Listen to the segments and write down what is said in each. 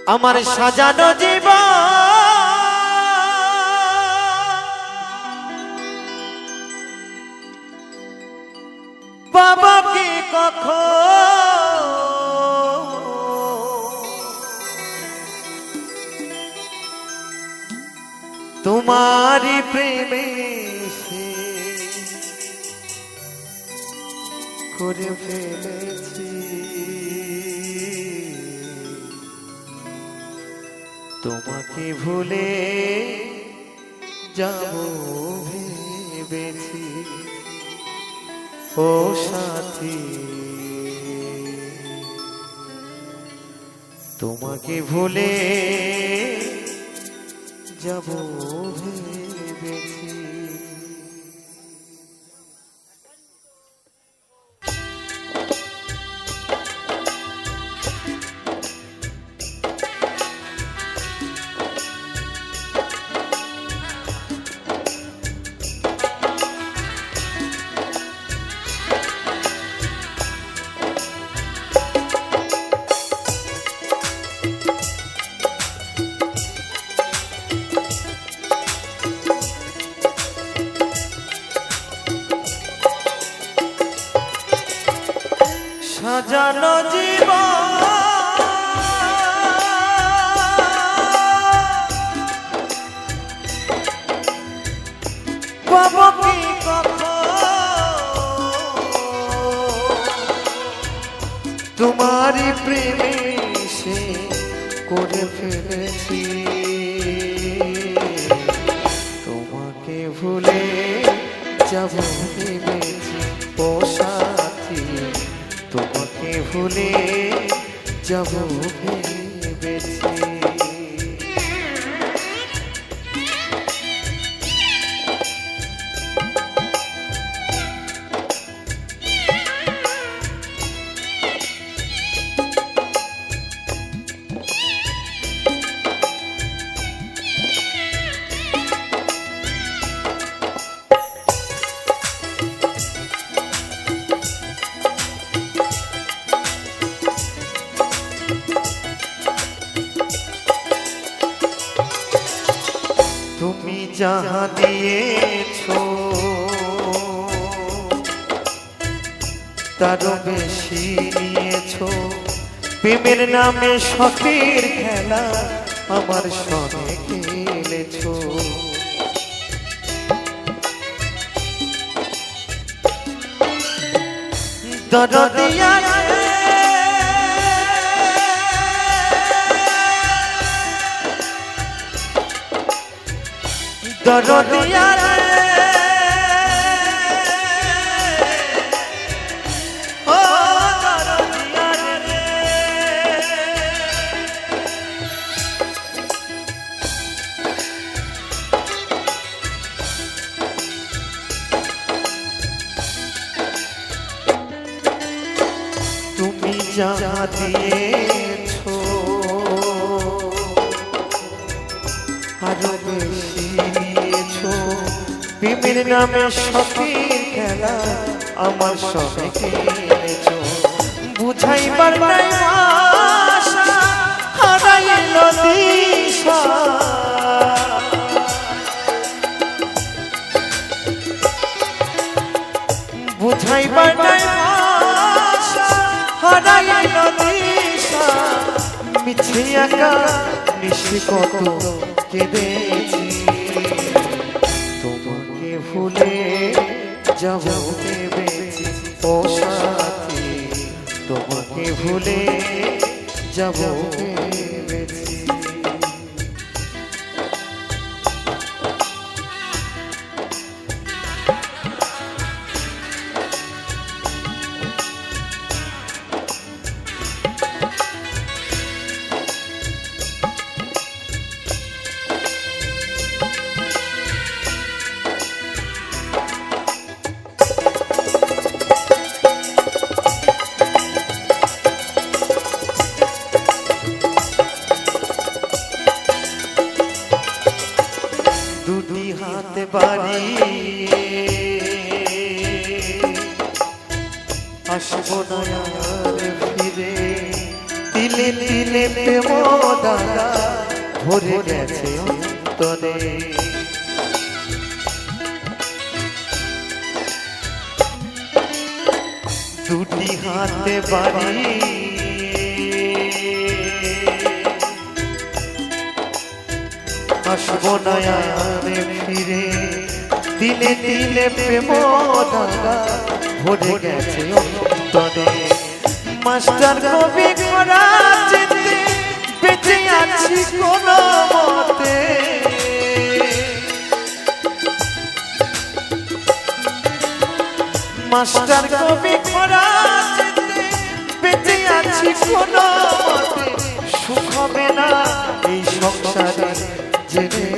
আমার সাজানো জীবন বাবা কি কখন তোমারি প্রেমে করে ফেলেছি তোমাকে ভুলে যাব ভেবেছি ও সাথী তোমাকে ভুলে যাব ভেবেছি সাজানো জীবন পাবো কি তোমারি প্রেমে সে করে ফেলেছি তোমাকে ভুলে যাব ভেবেছি ও সাথী তোমাকে ভুলে যাব ভেবেছি তুমি যাহা দিয়েছো তারও বেশি নিয়েছো প্রেমের নামে শখের খেলা আমার সঙ্গে খেলেছো দরদিয়া দরদিয়া ও দরদিয়া তুমি যা দিয়েছো আরো বেশি প্রেমের নামে শখের খেলা আমার সঙ্গে খেলেছো বুঝাইবার নাই ভাষা হারাইল দিশা বুঝাইবার নাই ভাষা হারাইল দিশা মিছে একা নিশি কত কেঁদেছি ভুলে যাব ভেবেছি ও সাথী তোমাকে ভুলে যাব ভেবেছি প্রেম দানা ভরে গেছে অন্তরে। দুটি হাতে বাড়ি আসবো নয়ানে ফিরে, দিলে দিলে প্রেম দানা ভরে গেছে অন্তরে। মাস্টার কবি করা যেতে বেঁচে আছি কোন মতে, মাস্টার কবি করা যেতে বেঁচে আছি কোন মতে। সুখ হবে না এই সংসারে জেনে,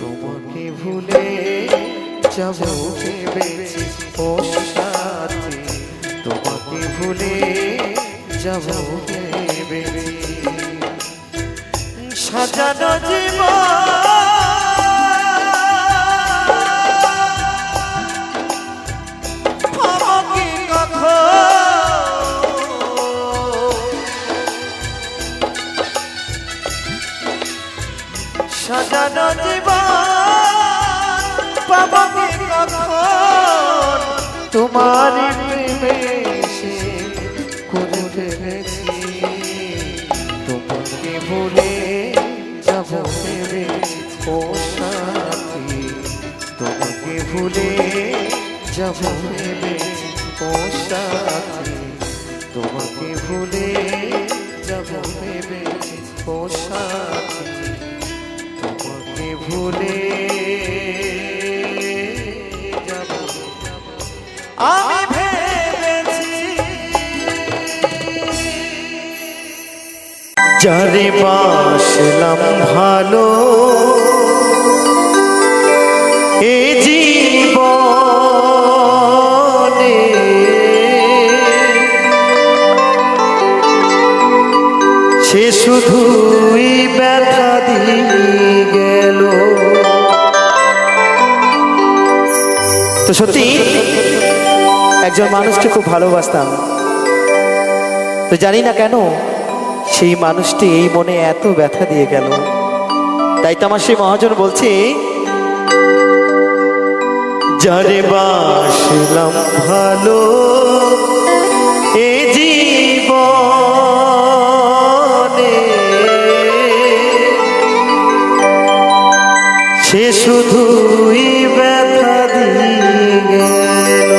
তোমাকে ভুলে যাব ভেবেছি ও সাথী, তোমাকে ভুলে যাব ভেবেছি। সাজানো জীবন আমাকে সাজানো জীবন পাবো কখন, তোমার প্রেমে সে করে ফেলেছি। তোমাকে ভুলে যাব ভেবেছি ও সাথী, তোমাকে ভুলে যাব ভেবেছি ও সাথী, তোমাকে ভুলে যাব ভেবেছি ও সাথী, তোমাকে ভুলে যাব আমি ভেবেছি। যারে বাসলাম ভালো এ জীবনে, সে শুধুই ব্যথা দিয়ে গেল। তো সত্যি একজন মানুষকে খুব ভালোবাসতাম, তো জানি না কেন সেই মানুষটি এই মনে এত ব্যথা দিয়ে গেল। তাই তো আমার সেই মহাজন বলছে, যারে বাসলাম ভালো এ জীবনে, সে শুধুই ব্যথা দিয়ে গেল।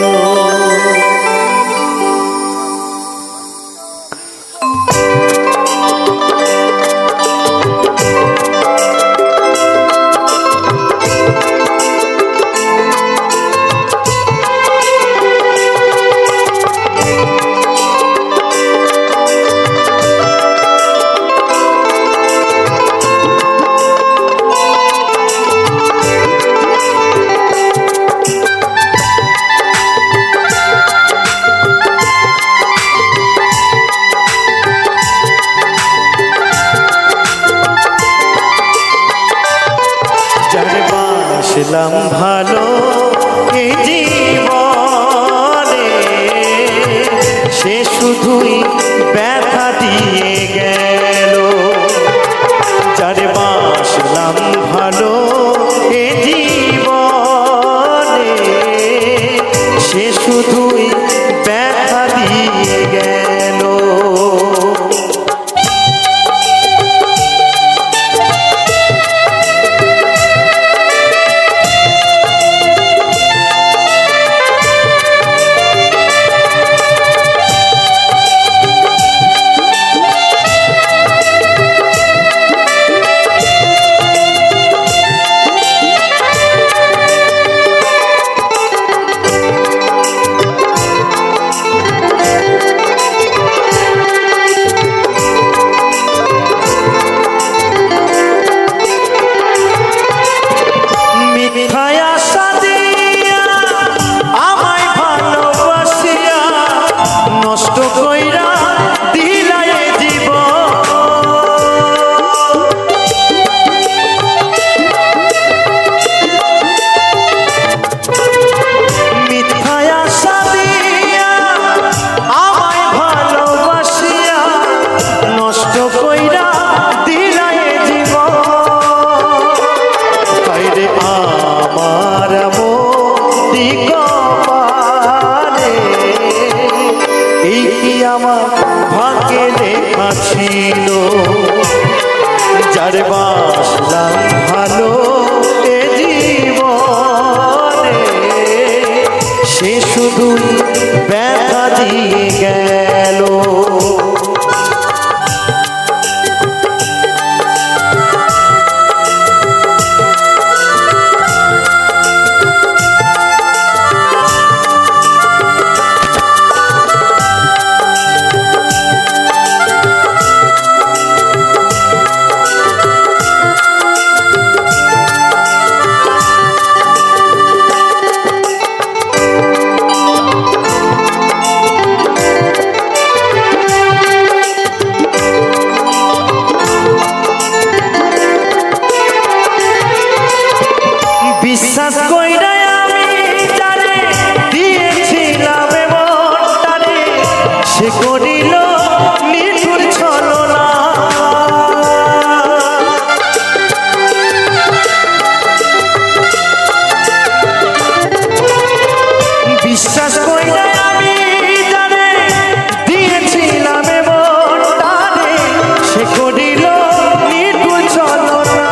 বাসলাম ভালো এই জীবনে, সে শুধুই ব্যথা দিয়ে গেল। যারে বাসলাম ভালো এই জীবনে, সে শুধুই ব্যথা দিয়ে গেল। ভাগ্যে লেখা ছিল, যার বাসলাম ভালো এ জীবনে, সে শুধু ব্যথা দিয়ে গেল। বিশ্বাস কইরা আমি জানে দিয়েছিলাম মনটারে, সে করিল নিঠুর ছলনা। বিশ্বাস কইরা আমি জানে দিয়েছিলাম মনটারে, সে করিল নিঠুর ছলনা।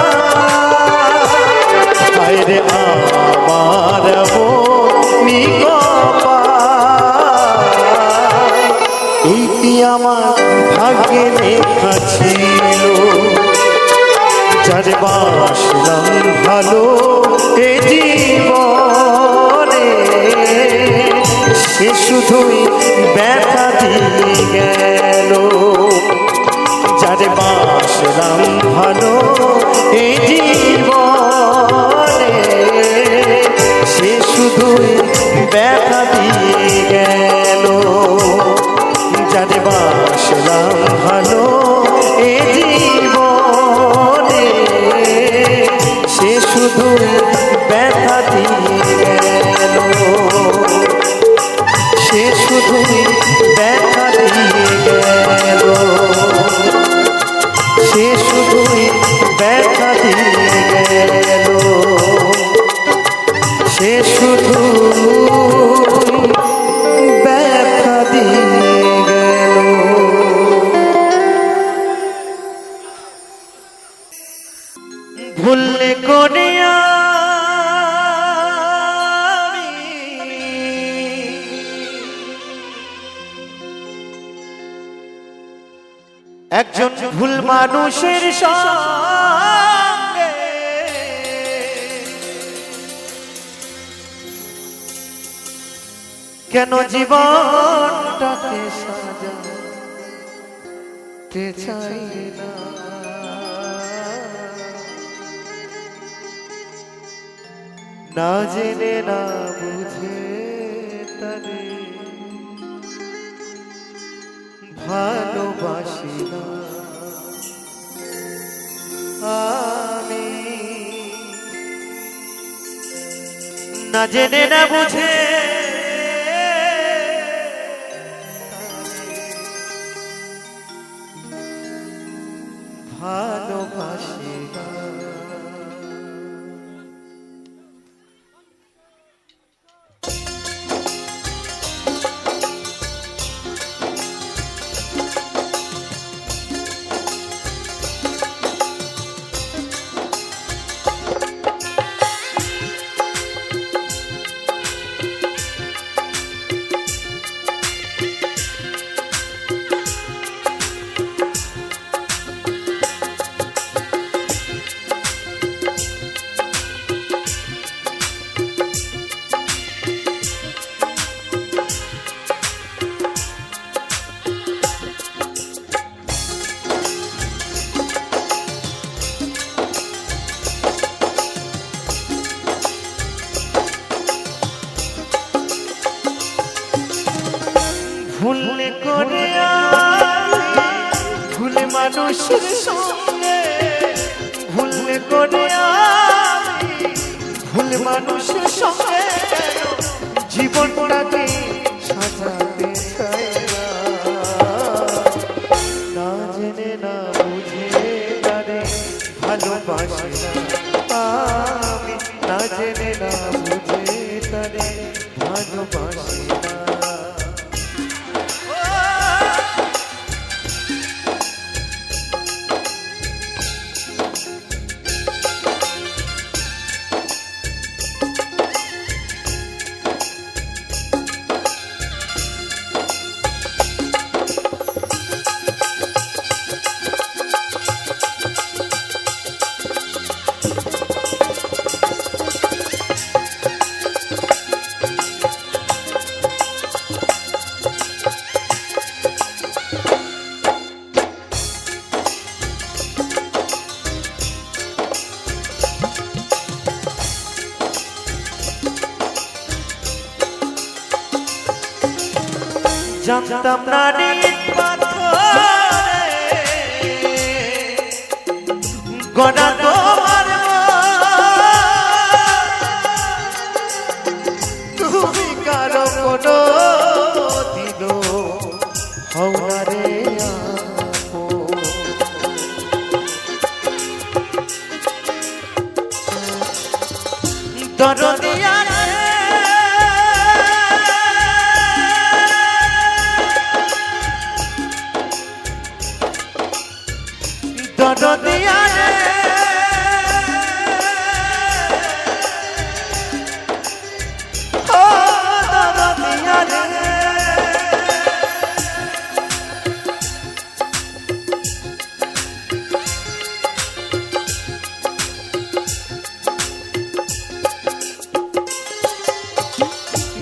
রে আমার মনি কপাল, এইটি আমার ভাগ্যে লেখা ছিল, যার বাসলাম ভালো এ জীবনে, সে শুধুই ব্যথা দিয়ে গেল। যার বাসলাম ভালো এ জীবনে, সে শুধুই ব্যথা দিয়ে গেল। যার বাসলাম ভালো এ জীবনে, সে শুধুই ব্যথা দিয়ে গেল। সে শুধুই ব্যথা দিয়ে গেল। সে শুধুই ব্যথা দিয়ে গেল। সে শুধু ব্যথা দিয়ে গেল। ভুললে করে একজন ভুল মানুষের সঙ্গে কেন জীবনটাকে সাজাতে চাই না। না জেনে না বুঝে তারে ভালোবাসি না আমি। না জেনে না বুঝে ভালোবাসি না। ভুলে করে ভুলে মানুষের সঙ্গে ভুলে করে ভুলে মানুষের সঙ্গে জীবনটাকে সাজাতে চাই না। না জেনে না বুঝে তারে ভালোবাসি না আমি। না জেনে না বুঝে তারে ভালোবাসি না। জানতাম না ইট পাথরে গড়া তোমার তুমি কারো কোনো দিন হও না রে দরদিয়া দরদিয়া রে ও দরদিয়া রে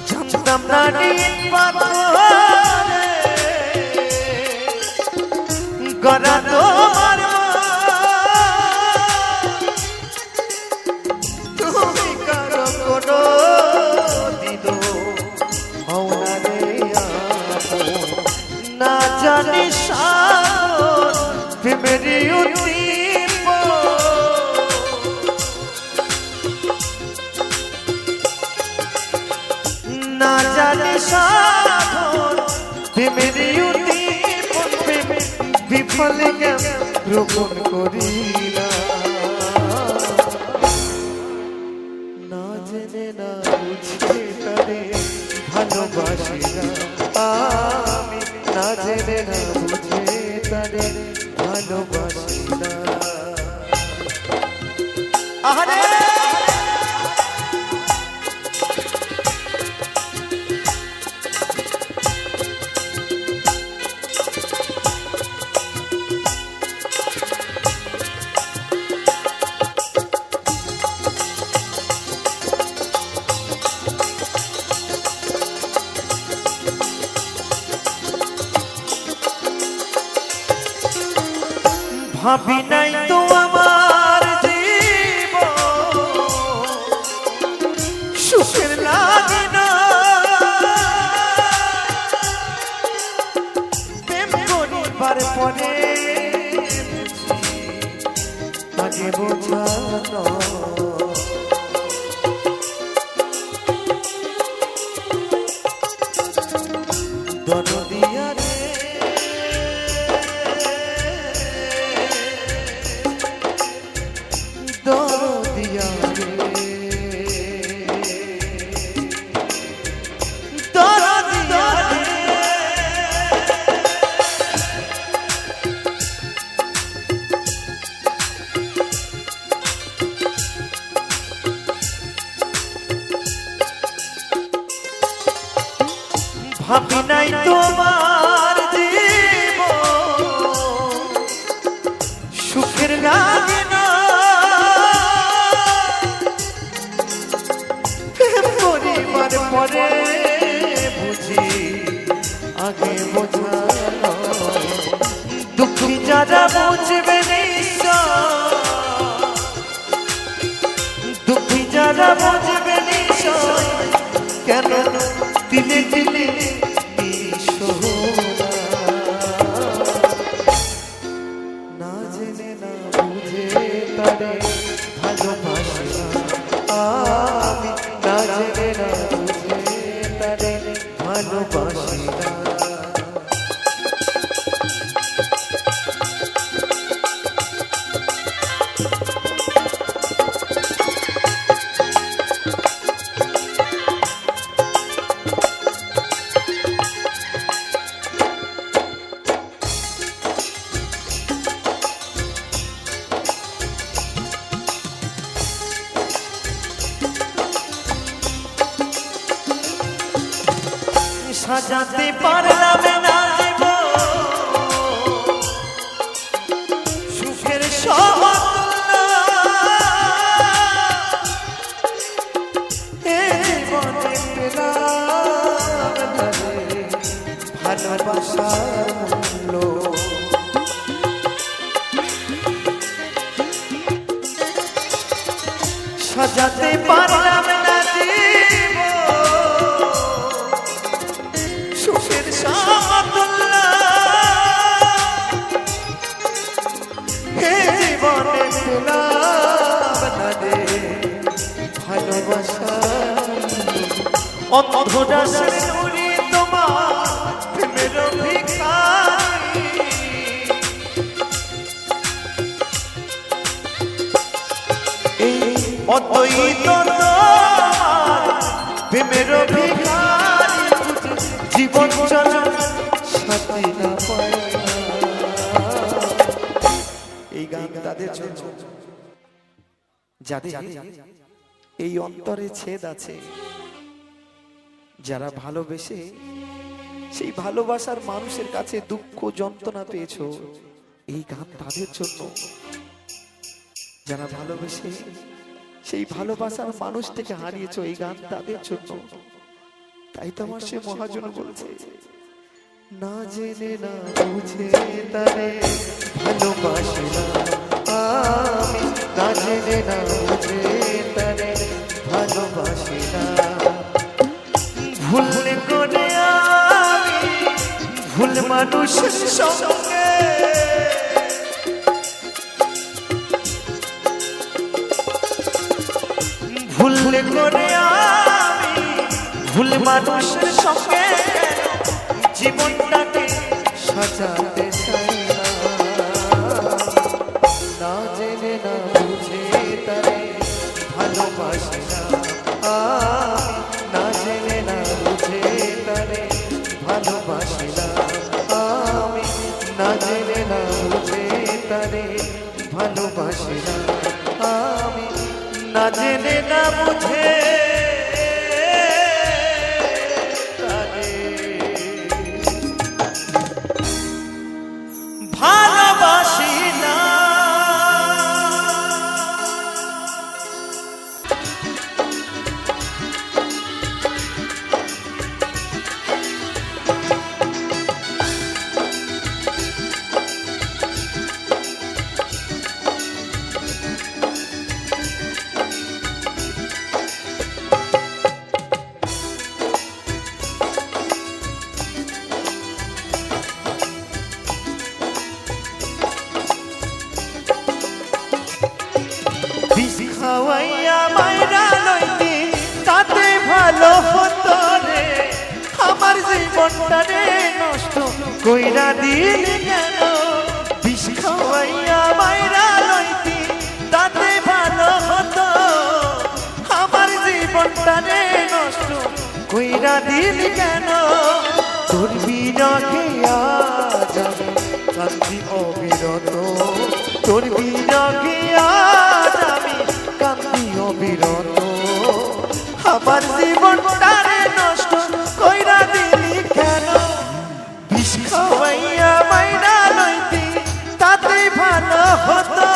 জানতাম না ইট পাথরে গড়া তোমার তুমি কারো কোনো দিন হও না রে না জানি সাগর প্রেমেরই উদ্দীপ না জানি সাগর প্রেমেরই উদ্দীপ বিফলে রোপণ করি না জেনে না বুঝে তারে ভালোবাসি না আমি না জেনে না বুঝে তারে ভালোবাসি না আরে ভাবি নাই তো আমার জীবন সুখের লাগে না প্রেম করিবার পরে আগে বোঝানো দরদিয়া রে দরদিয়া রে দরদিয়া রে ভাবি নাই তোমার জীবন সুখের লাগে না পরিবার পরে বুঝি আগে বোঝানো দুঃখী যারা বুঝবে নিশ্চয় দুঃখী যারা বুঝবে নিশ্চয় কেন দিলে দিলে না জেনে না বুঝে তারে ভালোবাসি না আমি না জেনে না বুঝে তারে ভালোবাসি না সাজাতে পারলাম না জীবন সুখের সমতুল্য জীবনে পেলাম ভালোবাসার মূল্য সাজাতে পারলাম না জীবন সুখের পেলাম না রে ভালোবাসা অন্ধরাসের নুরি তোমার প্রেমের ভিখারি এই অদ্বৈত তোমার প্রেমের ভিখারি জীবন চলার সাথী না পায় না। এই গান তাদের জন্য যাদের এই অন্তরে ছেদ আছে, যারা ভালোবেসে সেই ভালোবাসার মানুষের কাছে দুঃখ যন্ত্রণা পেয়েছো, এই গান তাদের জন্য। যারা ভালোবেসে সেই ভালোবাসার মানুষ থেকে হারিয়েছো, এই গান তাদের জন্য। তাই তো আমার সে মহাজন বলছে, না জেনে না বুঝে তারে ভালোবাসি না আমি, না জেনে না বুঝে তারে ভালোবাসি না। ভুল করে আমি ভুল মানুষের সঙ্গে ভুল করে আমি ভুল মানুষের সঙ্গে জীবনটাকে সাজাতে চাই না। না জেনে না বুঝে তারে ভালোবাসি না আমি, না জেনে না বুঝে তারে ভালোবাসি না আমি, না জেনে না বুঝে তারে ভালোবাসি না আমি, না জেনে না বুঝে ভালোবাসি না। খাওয়াইয়া মাইরা লইতি তাতে ভালো হতো রে, আমার জীবনটা রে নষ্ট কইরা দিলি কেন। বিষ খাওয়াইয়া মাইরা লইতি তাতে ভালো হতো, আমার জীবনটা রে নষ্ট কইরা দিলি কেন। তোর বিরহে আজ আমি কান্দি অবিরত, তোর বিরহে আজ আমি কান্দি অবিরত, আমার জীবনটারে নষ্ট কইরা দিলি কেন। বিষ খাওয়াইয়া মাইরা লইতি তাতে ভালো হতো,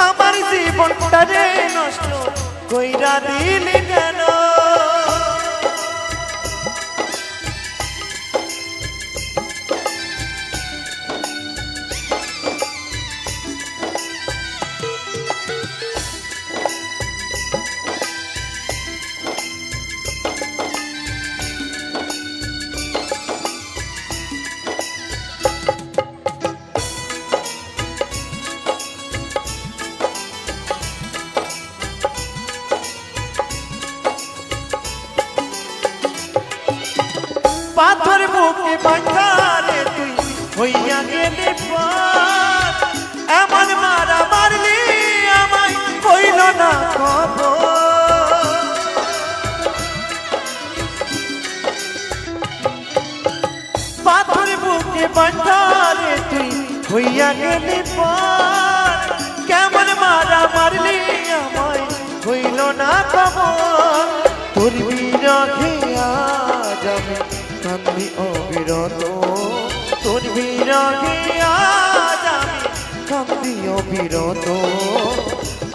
আমার জীবনটারে নষ্ট কইরা দিলি কেন। পাথর বুকে বাঁধারে তুই হইয়া গেলি পার, এমন মারা মারলি আমায় হইল না খবর। পাথর বুকে বাঁধারে তুই হইয়া গেলি পার, কেমন মারা মারলি আমায় হইল না খবর। তোর বিরহে আজ আমি কান্দি অবিরত, তোর বিরহে আজ আমি কান্দি অবিরত,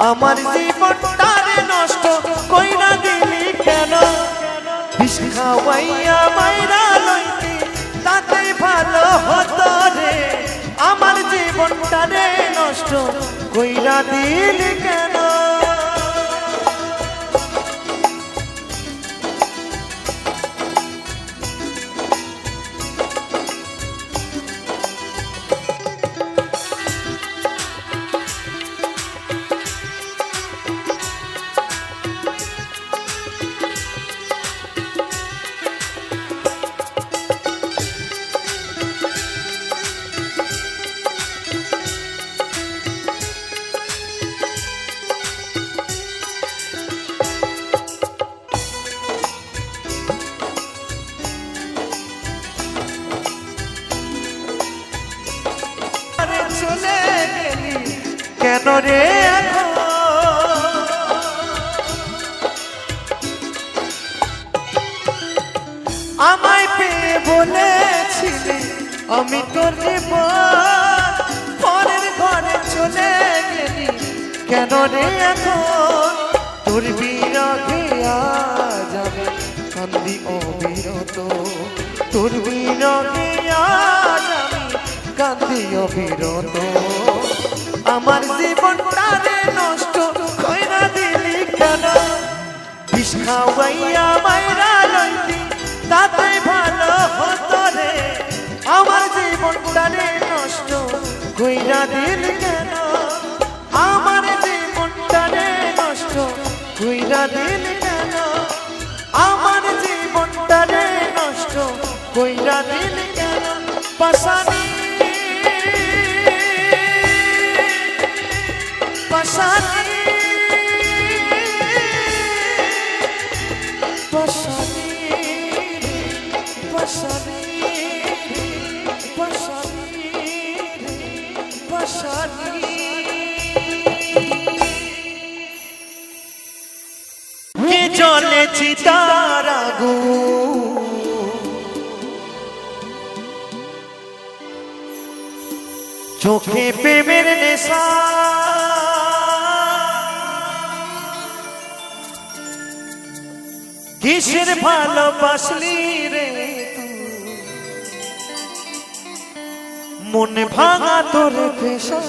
আমার জীবনটারে নষ্ট কইরা দিলি কেন। বিষ খাওয়াইয়া মাইরা লইতি তাতে ভালো হতো রে, আমার জীবনটারে নষ্ট কইরা দিলি কেন। কেন রে এখন আমায় পেয়ে বলেছিলি আমি তোর জীবন পরের ঘরে চলে গেলি কেন রে এখন তোর বিরহে আজ আমি কান্দি অবিরত তোর বিরহে আজ আমি কান্দি অবিরত আমার জীবনটা রে নষ্ট কইরা দিলি কেন বিষ খাওয়াইয়া মাইরা লইলি তাতে ভালো হতো রে আমার জীবনটা রে নষ্ট কইরা দিলি কেন আমার জীবনটা রে নষ্ট কইরা দিলি কেন আমার জীবনটা রে নষ্ট কইরা দিলি কেন পাশানি পাশানি পাশানি পাশানি পাশানি পাশানি কে জলে চিতার আগুন চোখে প্রেমের নেশা কিসের ভালোবাসলি রে মন ভাঙা তোর পেশা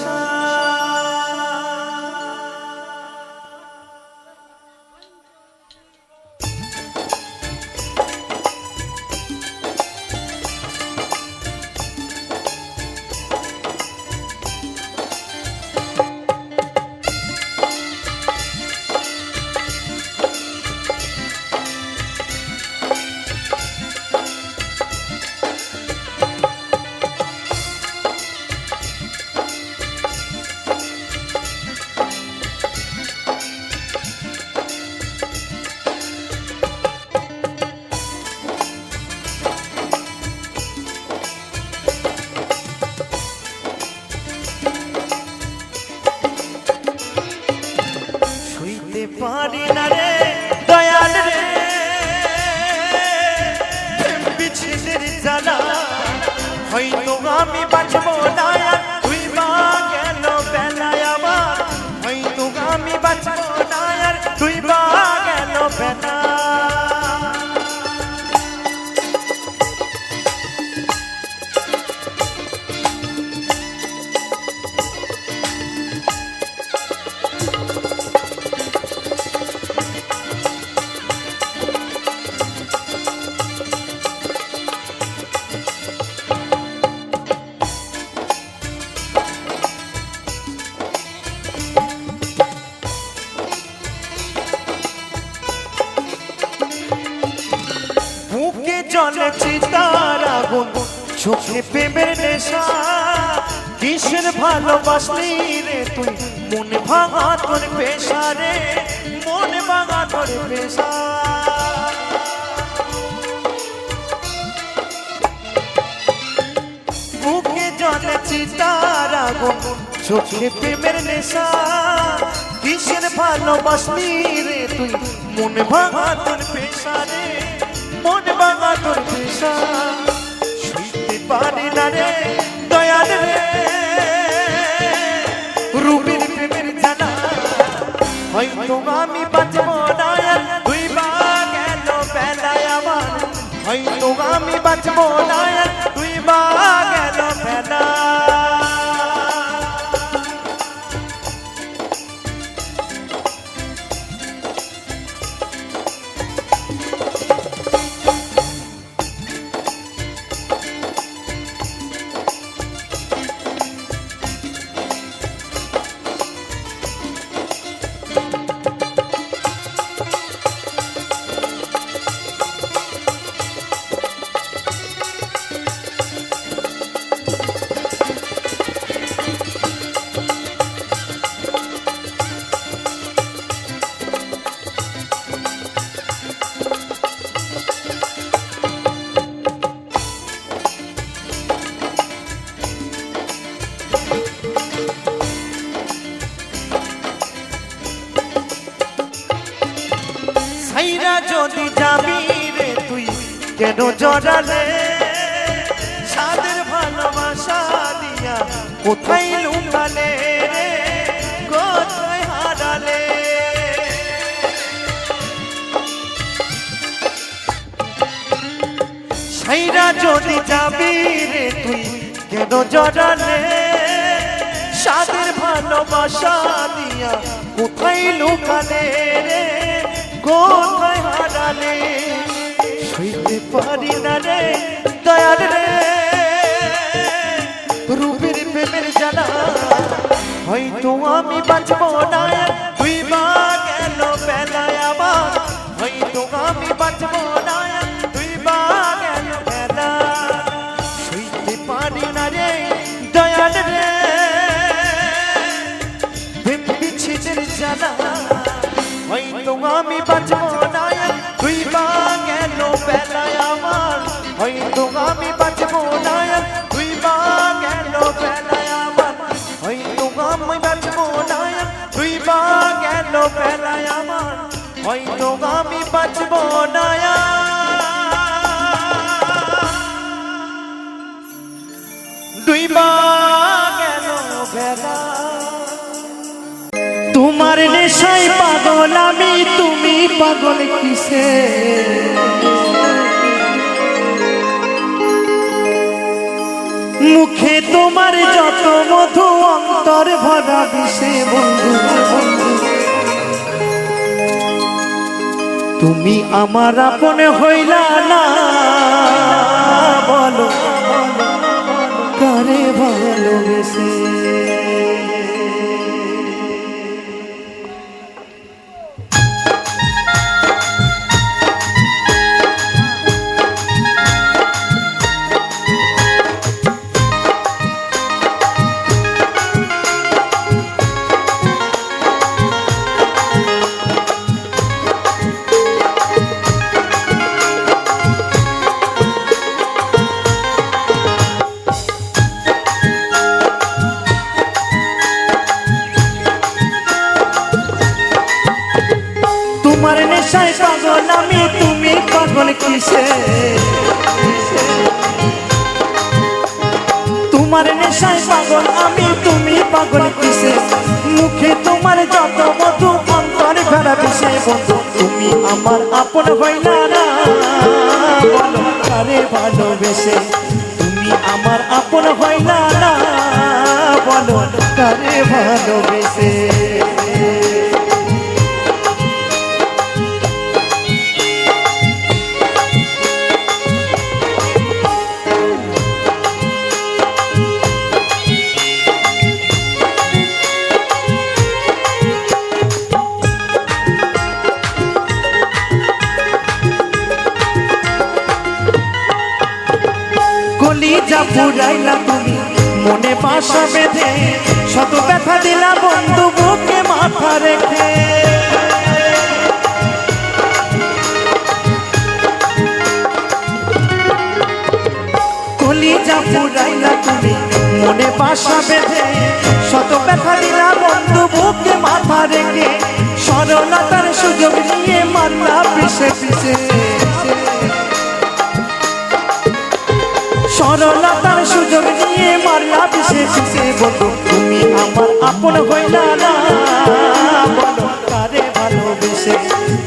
পারি না রে দয়াল রে বিচ্ছেদের জ্বালা হয়তো আমি বাঁচব না তুই বা গেল বেলায় আমার হয়তো আমি বাঁচব না তুই বা গেল বেলা জলে চিতার আগুন চোখে প্রেমের নেশা কিসের ভালোবাসলি রে তুই মন ভাঙা তোর পেশা রে মন ভাঙা তোর পেশা বুকে জলে চিতার আগুন চোখে প্রেমের নেশা কিসের ভালোবাসলি রে তুই মন ভাঙা তোর পেশা রে মন ভাঙা তোর পেশা শুনতে পারি না রে দয়াল রে রূপের প্রেমের জানা হয়তো আমি বাঁচব না তুই বা গেল বেলায় আমার হয়তো আমি বাঁচব না তুই বা গেল বেলা যদি যাবি রে তুই কেন জড়ালে সাদের ভালোবাসা দিয়া কোথায় লুকালে রে কোথায় হারালে সাইরা যদি যাবি রে তুই কেন জড়ালে সাদের ভালোবাসা দিয়া কোথায় লুকালে রে কোথায় হারালে সইতে পারি না রে দয়াল রে রূপের প্রেমের জানা হয়তো আমি বাঁচবো না তুই বা গেল বেলায় আমার হয়তো আমি বাঁচবো না তুই বা গেল বেলা সইতে পারি না রে দয়াল রে প্রেম বিচ্ছেদের জানা হয়তো আমি বাঁচবো না তুই বা গেল বেলায় আমার হয়তো আমি বাঁচবো না তুই বা গেল বেলায় আমার হয়তো আমি বাঁচবো না তুই বা গেল বেলায় আমার হয়তো আমি বাঁচবো না তুই বা গেল বেলা তোমার নেশায় পাগল আমি তুমি পাগল কিসে মুখে তোমার যত মধু অন্তর ভরা বিষে বন্ধু তুমি আমার আপন হইলা না বলো কারে ভালোবেসে তোমার নেশায় পাগল আমি তুমি পাগল কিসে তোমার নেশায় পাগল আমি তুমি পাগল কিসে মুখে তোমার যত মধু অন্তর ভরা বিষে বন্ধু তুমি আমার আপন হইলা না বলো কারে ভালোবেসে তুমি আমার আপন হইলা না বলো কারে ভালোবেসে কলিজা পুরাইলা তুমি মনে বাসা বেঁধে শত ব্যথা দিলা বন্ধু বুকে মাথা রেখে কলিজা পুরাইলা তুমি মনে বাসা বেঁধে শত ব্যথা দিলা বন্ধু বুকে মাথা রেখে সরলতার সুযোগ নিয়ে মারলা পিছে পিছে সরলতার সুযোগ নিয়ে মারলা পিছে পিছে বলো তুমি আমার আপন হইলা না বলো কারে ভালোবেসে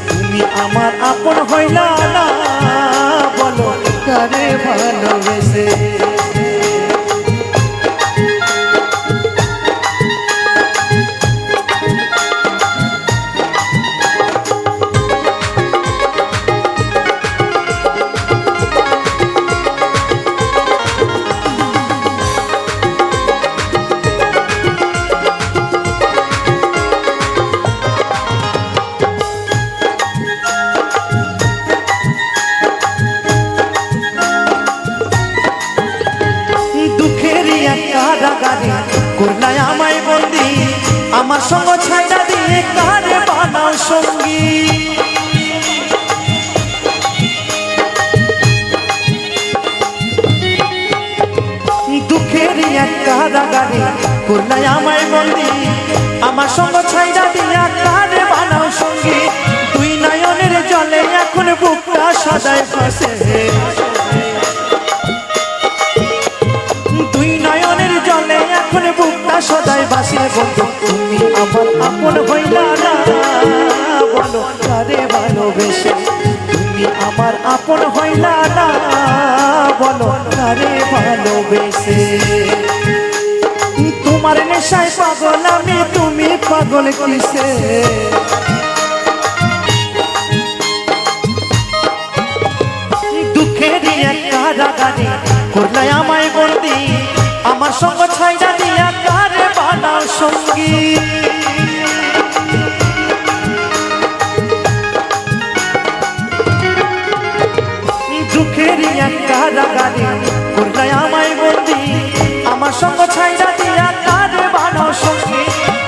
তুমি আমার আপন হইলা না বলো কারে ভালোবেসে করলাই আমায় বন্দি আমার সঙ্গ ছাইড়া দিয়ে কারে বানাও সঙ্গী দুঃখের এক কারাগারে করলাই আমায় বন্দি আমার সঙ্গ ছাইড়া দিয়ে কারে বানাও সঙ্গী দুই নয়নের জলে এক সদাই ভাসে, দুই নয়নের জলে এখন বুকটা সদাই ভাসে। বন্ধু তুমি আমার আপন হইলা না, বলো কারে ভালোবেসে। তুমি আমার আপন হইলা না, বলো কারে ভালোবেসে। তোমার নেশায় পাগল আমি, তুমি পাগল কিসে। দুঃখেরই এক কারাগারে করলে আমায় বন্দি, আমার সঙ্গ ছাইড়া দিয়া কারে বানাও সঙ্গী। দুঃখেরই এক কারাগারে করলে আমায় বন্দি, আমার সঙ্গ ছাইড়া দিয়া কারে বানাও সঙ্গী।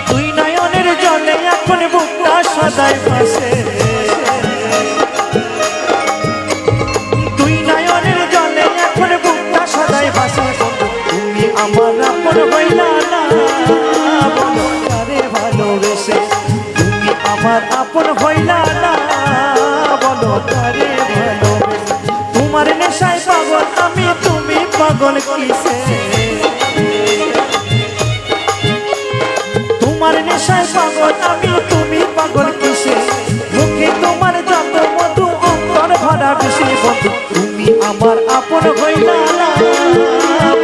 দুই নয়নের জলে এখন বুকটা সদাই ভাসে, দুই নয়নের জলে এখন বুকটা সদাই ভাসে। তুমি আমার আপন হইলা না, বলো কারে ভালোবেসে। তুমি আমার আপন হইলা না, বলো কারে ভালোবেসে। তোমার নেশায় পাগল আমি, তুমি পাগল কিসে। তোমার নেশায় পাগল আমি, তুমি পাগল কিসে। মুখে তোমার যত মধু অন্তর ভরা বেশি। বন্ধু তুমি আমার আপন হইলা না,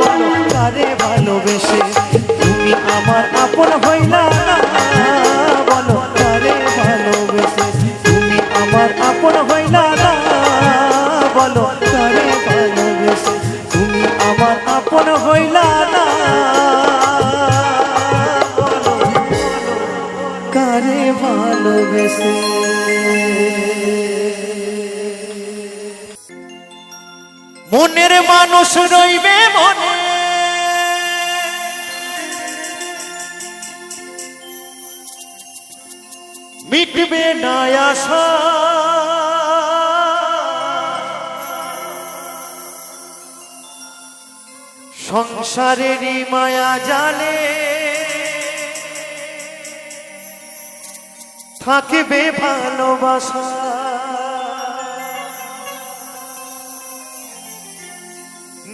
বলো কারে ভালোবেসে। তুমি আমার আপন হইলা না, বলো কারে ভালোবেসে। তুমি আমার আপন হইলা না, বলো কারে ভালোবেসে। তুমি আমার আপন হইলা না, কারে ভালোবেসে। মনের মানুষ রইবে মনে, মিটবে না আশা। সংসারেরই মায়া জালে থাকবে ভালোবাসা।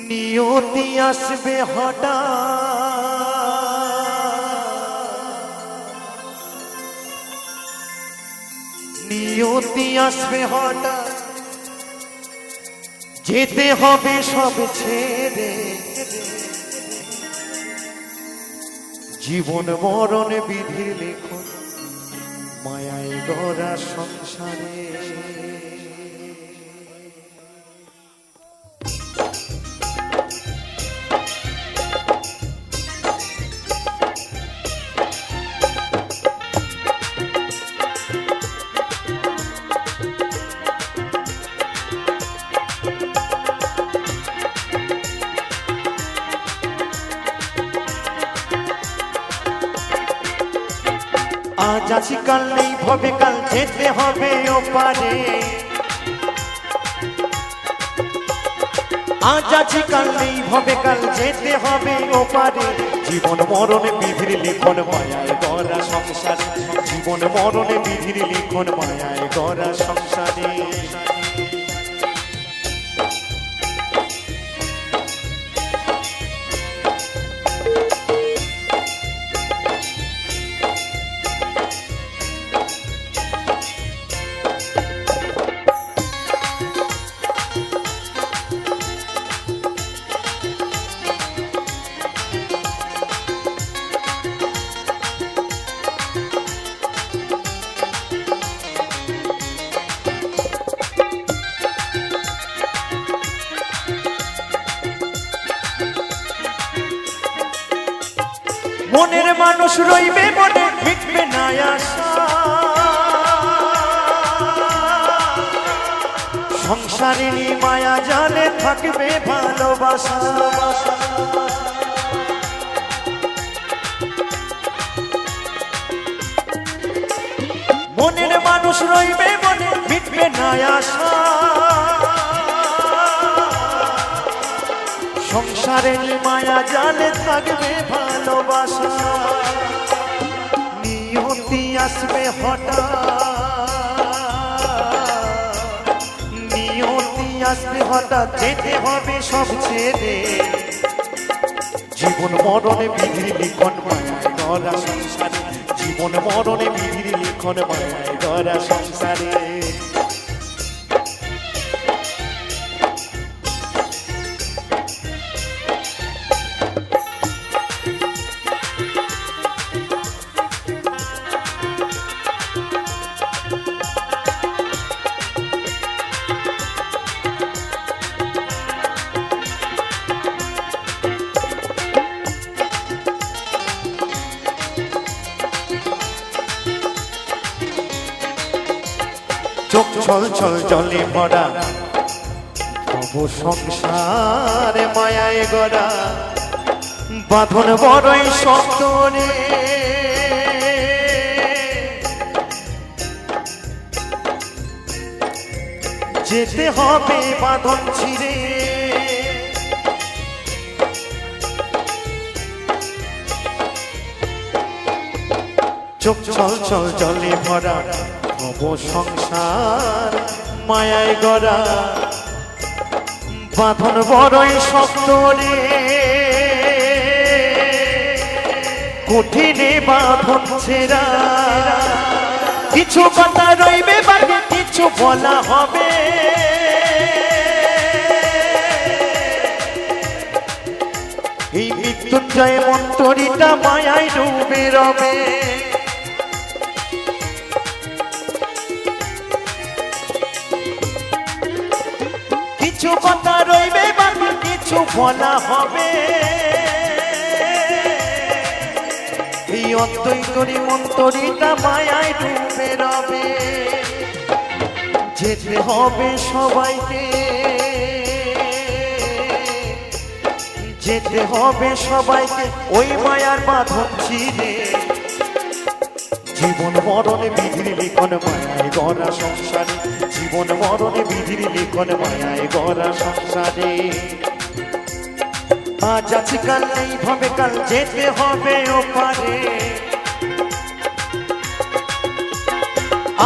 নিয়তি আসবে হঠাৎ, নিয়তি আসবে হঠাৎ। যেতে হবে সব ছেড়ে, জীবন মরণ বিধির লেখন মায়ায় গড়া সংসারে। আজ আছি কাল নেই, ভবে কাল যেতে হবে ওপারে। আজ আছি কাল নেই, ভবে কাল যেতে হবে ওপারে। জীবন মরণে বিধির লিখন মায়ায় গড়া সংসারে। জীবন মরণে বিধির লিখন মায়ায় গড়া সংসারে। মনের মানুষ রইবে মনে, মিটবে না আশা। সংসারেরই মায়া জালে থাকবে ভালোবাসা। মনের মানুষ রইবে মনে, মিটবে না আশা। সংসারের মায়া জালে থাকবে ভালোবাসা। নিয়তি আসবে হঠাৎ, নিয়তি হঠাৎ যেতে হবে সব ছেড়ে, জীবন মরণে বিধির লিখন মায়ায় গড়া সংসারে, জীবন মরণে বিধির লিখন মায়ায় গড়া সংসারে। চোখ ছল ছল জলে ভরা তব সংসারে মায়ায় গড়া, বাঁধন বড়ই শক্ত রে, যেতে হবে বাঁধন ছিঁড়ে। চোখ ছল ছল জলে ভরা তব সংসার মায়ায় গড়া, বাঁধন বড়ই শক্ত রে, কঠিনে বাঁধন ছেঁড়া। কিছু কথা রইবে বাকি, কিছু বলা হবে, এই মৃত্যুঞ্জয় মন্ত্রীটা মায়ায় ডুবে রবে। কিছু কথা রইবে বাকি, কিছু বলা হবে, এই অদ্বৈতরী মন্ত্রীটা মায়ায় ডুবে রবে। যেতে হবে সবাইকে, যেতে হবে সবাইকে ওই মায়ার বাঁধন ছিঁড়ে, জীবন মরণে বিধির লিখন মায়ায় গড়া সংসারে, জীবন মরণে বিধির লিখন মায়ায় গড়া সংসারে। আজ আছে কাল নেই ভাবে কাল, যেতে হবে ওপারে।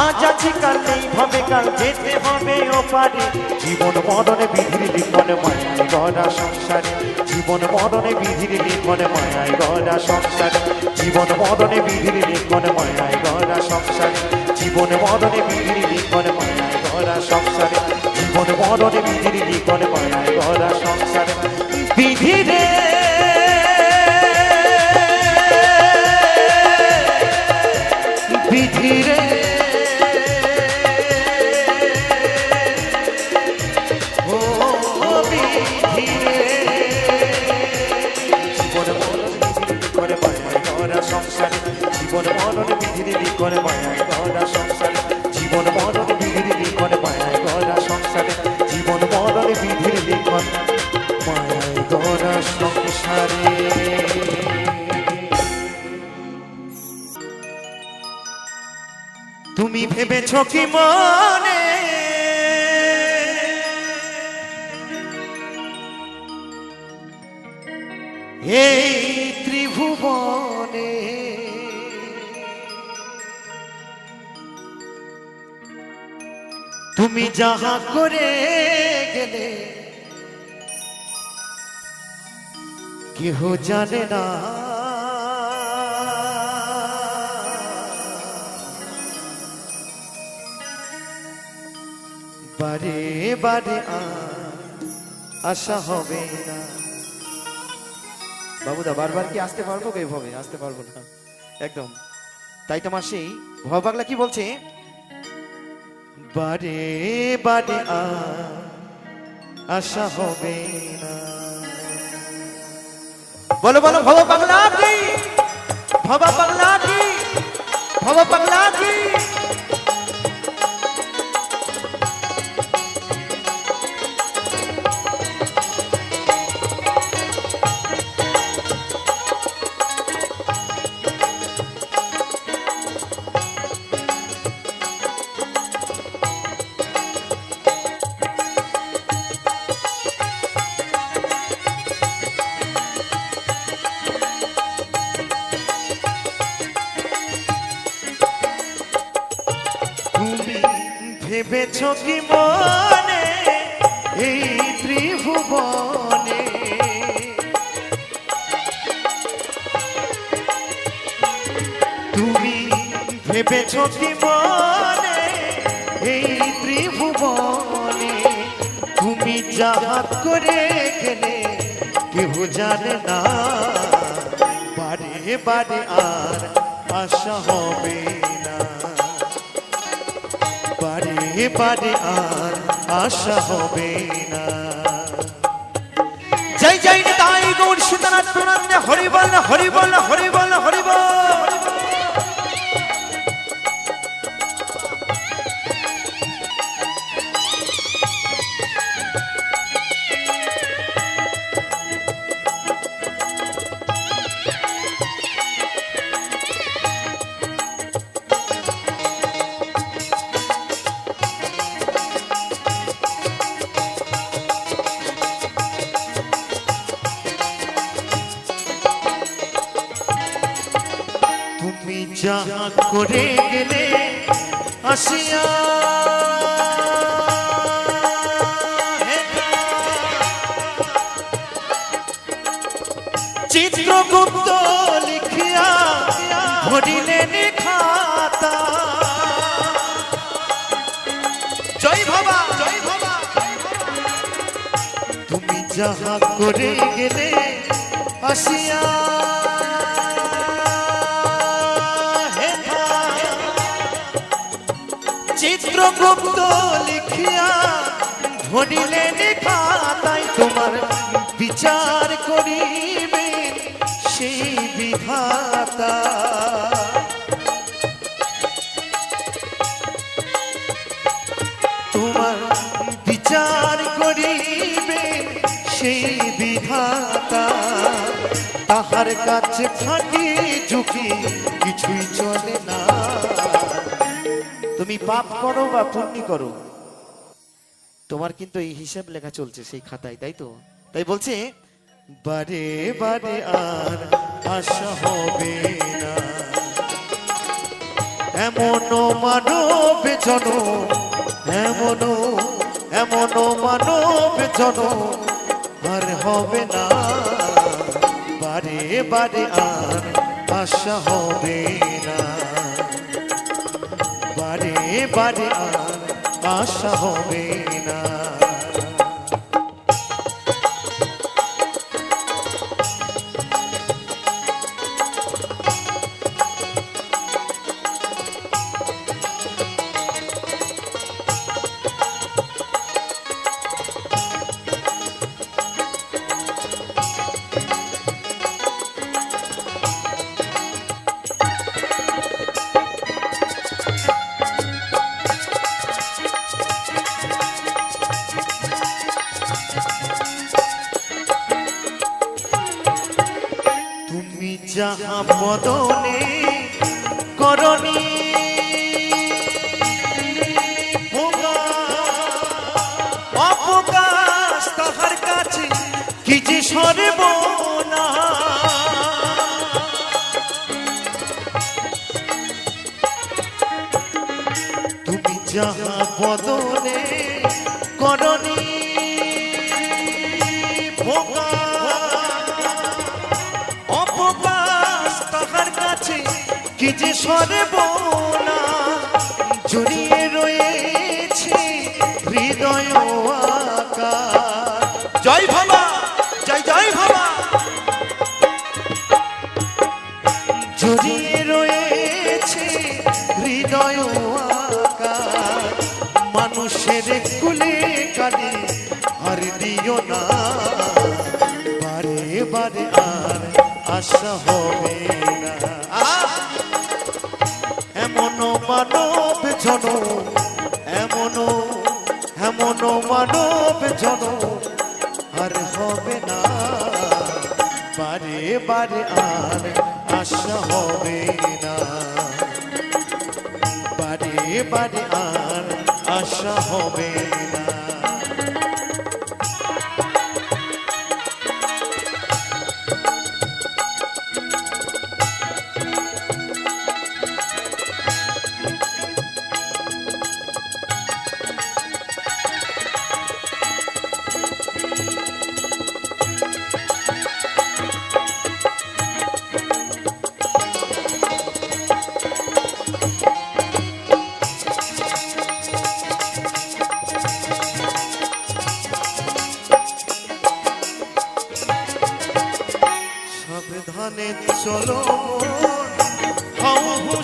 আজ আছে কাল নেই ভাবে কাল, যেতে হবে ওপারে। জীবন মরণে বিধির লিখন মায়ায় গড়া সংসারে, জীবন মরণে বিধির লিখন মায়ায় গড়া সংসারে, জীবন মরণে বিধির লিখন মায়ায় গড়া সংসারে, জীবন মরণে বিধির লিখন মায়ায় গড়া সংসারে, জীবন মরণে বিধির লিখন মায়ায় গড়া সংসারে। বিধিরে বিধিরে ও বিধিরে, জীবন মরণ বিধির লিখন মায়ায় গড়া সংসারে, জীবন মরণ বিধির লিখন মায়ায় গড়া সংসারে, জীবন মরণ বিধির লিখন মায়ায় গড়া সংসারে, জীবন মরণ বিধির লিখন মায়ায় গড়া সংসারে। তুমি ভেবেছ কি মনে এই ত্রিভুবনে তুমি যাহা করে গেলে কেহ জানে না, বারে বারে আশা হবে না। বাবুদা বারবার কি আসতে পারবো? এইভাবে আসতে পারবো না একদম। তাই তোমার সেই ভব পাগলা কি বলছে, বারে বারে আশা হবে না। বলো বলো ভব পাগলা কি, ভব পাগলা কি, ভব পাগলা কি। ভেবেছ কি মনে এই ত্রিভুবনে। তুমি ভেবেছ কি মনে এই ত্রিভুবনে তুমি যাহা করে গেলে কেহ জানে না, বারে বারে আর আশা হবে না, বারে বারে আর আশা হবে না। জয় জয় নিতাই গৌর সীতানাথ প্রণাম, হরি বল হরি বল হরি বল হরি বল। তুমি যাহা করে গেলে আসিয়া চিত্রগুপ্ত লিখিয়া ভরিলেন খাতা। জয় বাবা জয় বাবা। তুমি যাহা করে গেলে আসিয়া চিত্রগুপ্ত লিখিয়া ধরিলেন খাতায়, তোমার বিচার করিবে সেই বিধাতা। তোমার বিচার করিবে সেই বিধাতা। তাহার কাছে থাকি ঝুঁকি কিছুই চলে না। তুমি পাপ করো বা পুণ্য করো, তোমার কিন্তু এই হিসাব লেখা চলছে সেই খাতায়, তাই তো? তাই বলছে বারে বারে আর আশা হবে না, এমন মানব জন, এমন এমন মানব জন আর হবে না, বারে বারে আর আশা হবে না, বারে বারে আর আশা হবে না। তুমি যাহা বদনে করনি অপকাশ, তাহার কাছে কি যে সর্বনা। তুমি যাহা বদনে করনি ভোগা অপকাশ, তাহার কাছে কি যে সর্বনা। জড়িয়ে রয়েছে হৃদয় আকার। জয় বাবা জয় জয় বাবা। জড়িয়ে রয়েছে হৃদয় আকার, মানুষের কুলে কালি আর দিও না, বারে বারে আর আশা হবে না। এমন মানব জন, এমন এমন মানব জন আর হবে না, বারে বারে আর আশা হবে না, বারে বারে আর আশা হবে না।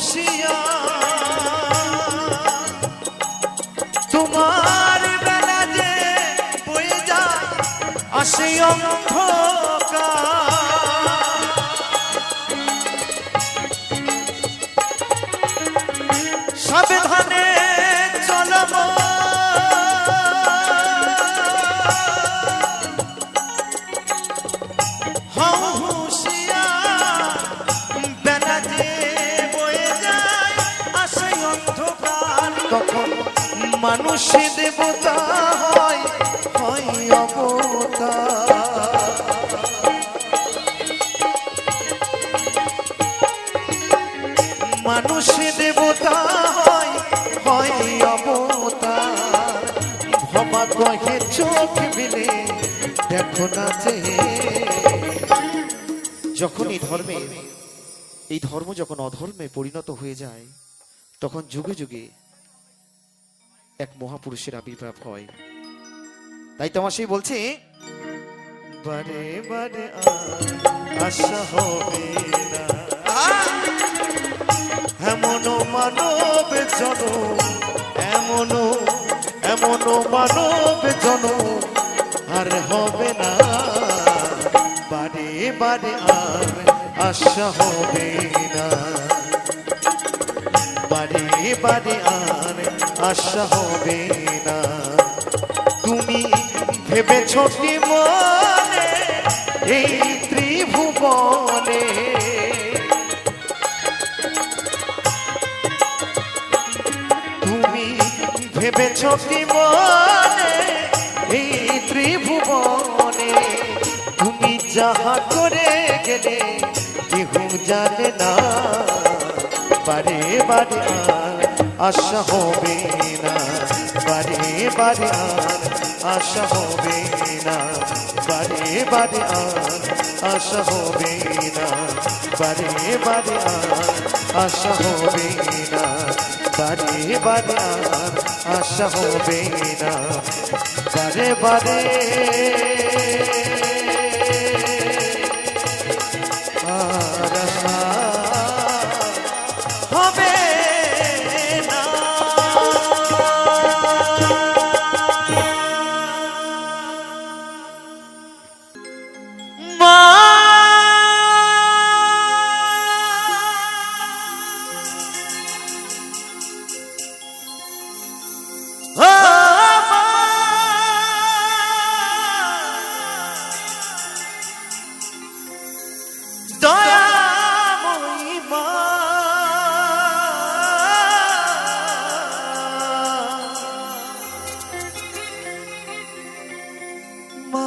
হুঁশিয়ার তোমার বেলা যে বয়ে যায় আসে অন্ধকার সাবধানে চলব হও হুঁশিয়ার বেলা যে বয়ে যায় আসে অন্ধকার তখন মানুষ দেবতা হয় হয় অবতার মানুষ দেবতা হয় হয় অবতার ভবা কহে চোখ মিলে দেখো না যে যখন এই ধর্ম যখন অধর্মে পরিণত হয়ে যায় তখন যুগে যুগে এক মহাপুরুষের আবির্ভাব হয় তাই তোমার সেই বলছে বারে বারে আশা হবে না এমন মানব জন এমন মানব জন আর হবে না বারে বারে আর আশা হবে না বারে বারে আর আশা হবে না তুমি ভেবেছ কি মনে এই ত্রিভুবনে তুমি ভেবেছ কি মনে এই ত্রিভুবনে তুমি যাহা করে গেলে কেহ জানে না বারে বারে আর আশা হবে না বারে বারে আর আশা হবে না বারে বারে আর আশা হবে না বারে বারে আর আশা হবে না বারে বারে আর আশা হবে না বারে বারে আর আশা হবে না মা দয়াময়ী মা মা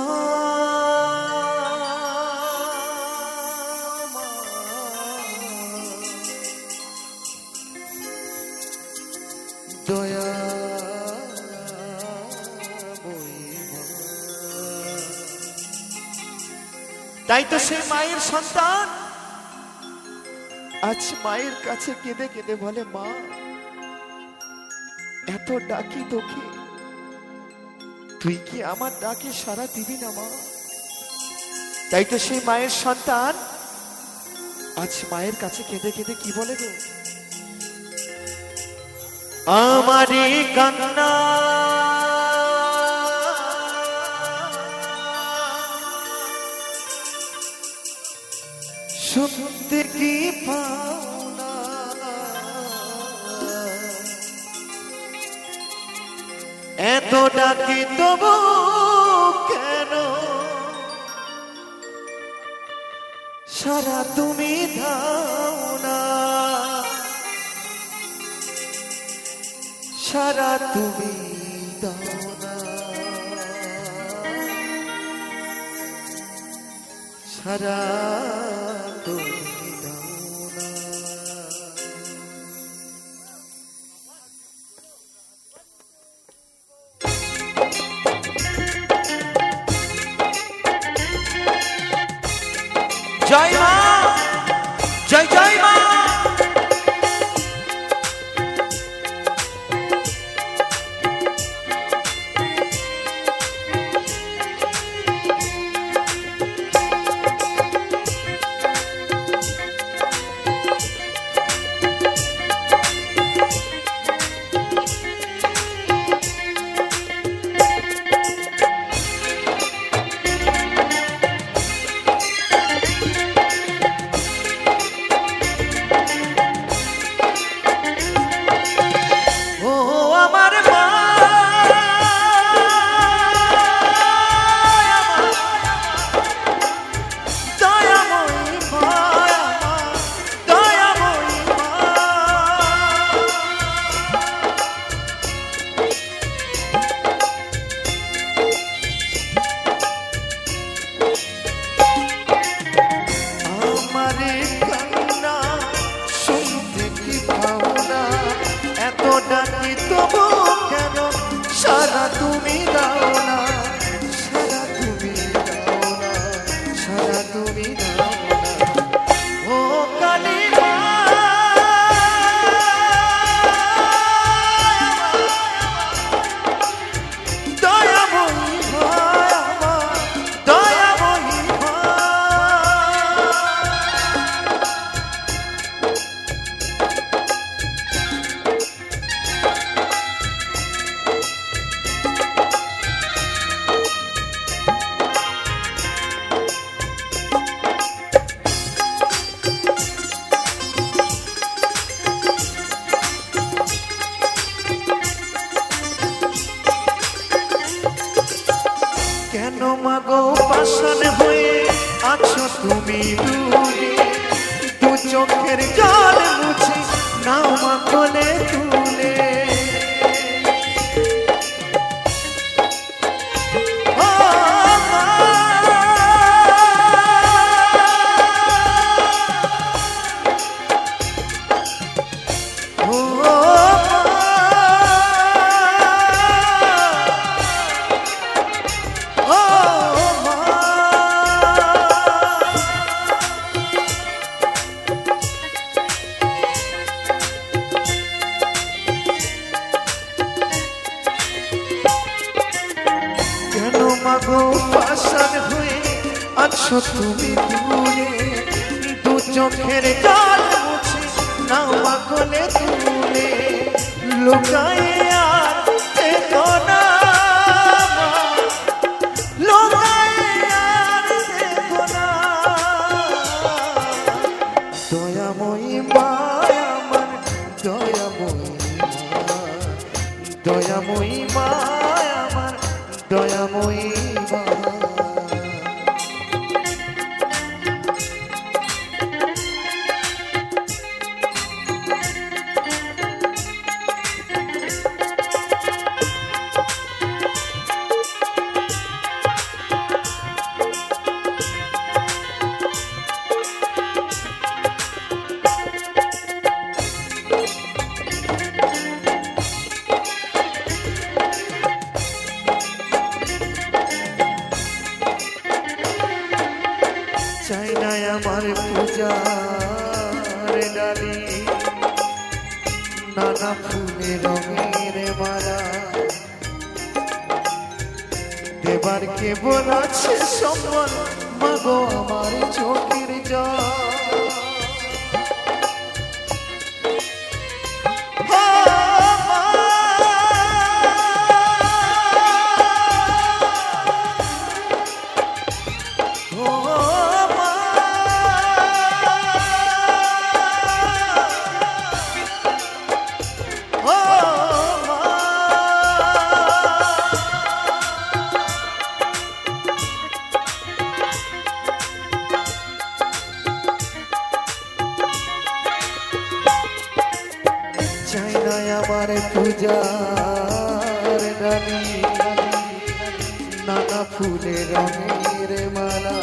দয়া তাই তো সে মায়ের সন্তান আজ মায়ের কাছে কেঁদে কেঁদে বলে মা এত ডাকি তোকে তুই কি আমার ডাকে সাড়া দিবি না মা তাই তো সেই মায়ের সন্তান আজ মায়ের কাছে কেঁদে কেঁদে কি বলে গো আমারই কান্না শুনতে কি পাও না এত ডাকি তবু কেন সারা তুমি দাও না সারা তুমি দাও না সারা তুমি দাও না জয় মা জয় জয় মা তুমি দূরে দু চোখের জল মুছে নাও মা কোলে তুলে ও মা, ও কেন মাগো পাশান হয়ে আছো তুমি দূরে দু চোখের জল মুছে নাও মা কোলে তুলে লুকায়ে আর থেকো না মা, লুকায়ে আর থেকো না দয়াময়ী মা আমার দয়াময়ী মা, দয়াময়ী মা আমার দয়াময়ী মা চাই না আমার পূজার ডালি নানা ফুলে রঙের মালা দেবার কেবল আছে সম্মান মাগো আমার চোখের জল চাই না আমার পূজার ডালি নানা ফুলে রঙের মালা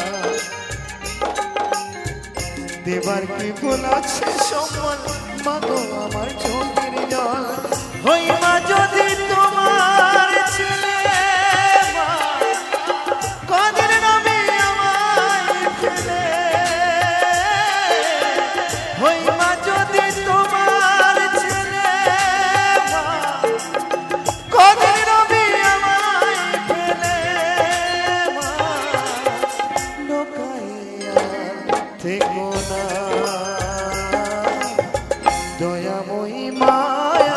দেবার কি বলাছে সম্মান মাগো আমার চোখের জল হই মা যদি তোমার ছেলে মা কদিন নবী আমায় ফেলে হই মা যদি তোমার ছেলে মা কদিন নবী আমায় ফেলে মা লোকাইয়া থেকো না দয়াময়ী মা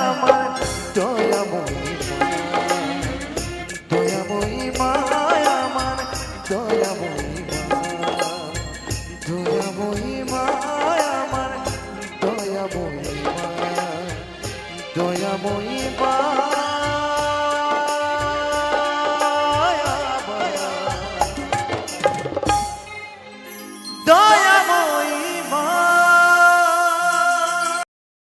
আমার দয়াময়ী মা, দয়াময়ী মা আমার দয়াময়ী মা, দয়াময়ী মা আমার দয়াময়ী মা, দয়াময়ী মা